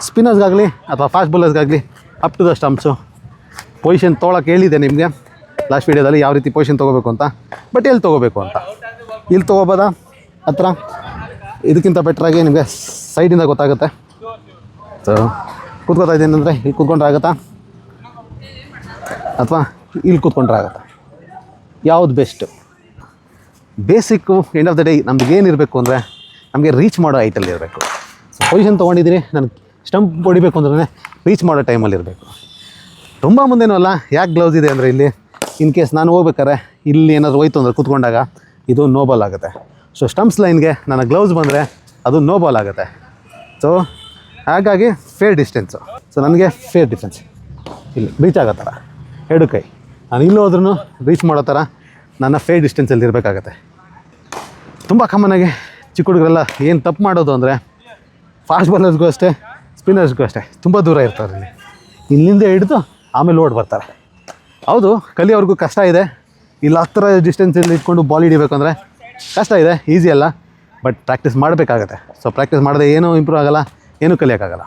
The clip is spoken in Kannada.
ಸ್ಪಿನ್ನರ್ಸ್ಗಾಗಲಿ ಅಥವಾ ಫಾಸ್ಟ್ ಬೌಲರ್ಸ್ಗಾಗಲಿ up to the stumps position ತೊಗೊಳಕ್ಕೆ ಹೇಳಿದೆ ನಿಮಗೆ ಲಾಸ್ಟ್ ವೀಡಿಯೋದಲ್ಲಿ ಯಾವ ರೀತಿ ಪೊಸಿಷನ್ ತೊಗೋಬೇಕು ಅಂತ. ಬಟ್ ಎಲ್ಲಿ ತೊಗೋಬೇಕು ಅಂತ, ಇಲ್ಲಿ ತೊಗೋಬೋದಾ ಹತ್ರ ಇದಕ್ಕಿಂತ ಬೆಟ್ರಾಗಿ ನಿಮಗೆ ಸೈಡಿಂದ ಗೊತ್ತಾಗುತ್ತೆ. ಸೊ ಕೂತ್ಕೋತಾ ಇದ್ದೀನಿ ಅಂದರೆ ಇಲ್ಲಿ ಕೂತ್ಕೊಂಡ್ರೆ ಆಗುತ್ತಾ ಅಥವಾ ಇಲ್ಲಿ ಕೂತ್ಕೊಂಡ್ರೆ ಆಗುತ್ತಾ, ಯಾವುದು best? Basic end of the day ನಮ್ಗೆ ಏನಿರಬೇಕು ಅಂದರೆ ನಮಗೆ ರೀಚ್ ಮಾಡೋ ಹೈಟಲ್ಲಿ ಇರಬೇಕು. ಸೊ ಪೊಸಿಷನ್ ತೊಗೊಂಡಿದ್ದೀನಿ, ನನಗೆ ಸ್ಟಂಪ್ ಹೊಡಿಬೇಕು ಅಂದ್ರೆ ರೀಚ್ ಮಾಡೋ ಟೈಮಲ್ಲಿ ಇರಬೇಕು. ತುಂಬ ಮುಂದೇನೂ ಅಲ್ಲ. ಯಾಕೆ ಗ್ಲೌಸ್ ಇದೆ ಅಂದರೆ ಇಲ್ಲಿ ಇನ್ ಕೇಸ್ ನಾನು ಹೋಗ್ಬೇಕಾರೆ ಇಲ್ಲಿ ಏನಾದರೂ ಹೋಯ್ತು ಅಂದರೆ ಕೂತ್ಕೊಂಡಾಗ ಇದು ನೋ ಬಾಲ್ ಆಗುತ್ತೆ. ಸೊ ಸ್ಟಂಪ್ಸ್ ಲೈನ್ಗೆ ನನ್ನ ಗ್ಲೌಸ್ ಬಂದರೆ ಅದು ನೋ ಬಾಲ್ ಆಗುತ್ತೆ. ಸೊ ಹಾಗಾಗಿ ಫೇರ್ ಡಿಸ್ಟೆನ್ಸು. ಸೊ ನನಗೆ ಫೇರ್ ಡಿಸ್ಟೆನ್ಸ್ ಇಲ್ಲಿ ರೀಚ್ ಆಗೋ ಥರ ಎರಡು ಕೈ ನಾನು ಇಲ್ಲಿ ಹೋದ್ರೂ ರೀಚ್ ಮಾಡೋ ಥರ ನನ್ನ ಫೇರ್ ಡಿಸ್ಟೆನ್ಸಲ್ಲಿ ಇರಬೇಕಾಗತ್ತೆ. ತುಂಬ ಕಾಮನ್ನಾಗಿ ಚಿಕ್ಕ ಹುಡುಗರೆಲ್ಲ ಏನು ತಪ್ಪು ಮಾಡೋದು ಅಂದರೆ ಫಾಸ್ಟ್ ಬಾಲರ್ಸ್ಗೂ ಅಷ್ಟೇ ಸ್ಪಿನ್ನರ್ಸ್ಗೂ ಅಷ್ಟೇ ತುಂಬ ದೂರ ಇರ್ತಾರೆ. ಇಲ್ಲಿಂದ ಹಿಡಿದು ಆಮೇಲೆ ಓಡ್ ಬರ್ತಾರೆ. ಹೌದು, ಕಲಿಯೋವ್ರಿಗೂ ಕಷ್ಟ ಇದೆ. ಇಲ್ಲಿ ಹತ್ತಿರ ಡಿಸ್ಟೆನ್ಸಲ್ಲಿ ಇಟ್ಕೊಂಡು ಬಾಲ್ ಹಿಡಿಬೇಕಂದ್ರೆ ಕಷ್ಟ ಇದೆ, ಈಸಿ ಅಲ್ಲ. ಬಟ್ ಪ್ರಾಕ್ಟೀಸ್ ಮಾಡಬೇಕಾಗತ್ತೆ. ಸೊ ಪ್ರಾಕ್ಟೀಸ್ ಮಾಡದೆ ಏನೂ ಇಂಪ್ರೂವ್ ಆಗೋಲ್ಲ, ಏನೂ ಕಲಿಯೋಕ್ಕಾಗಲ್ಲ.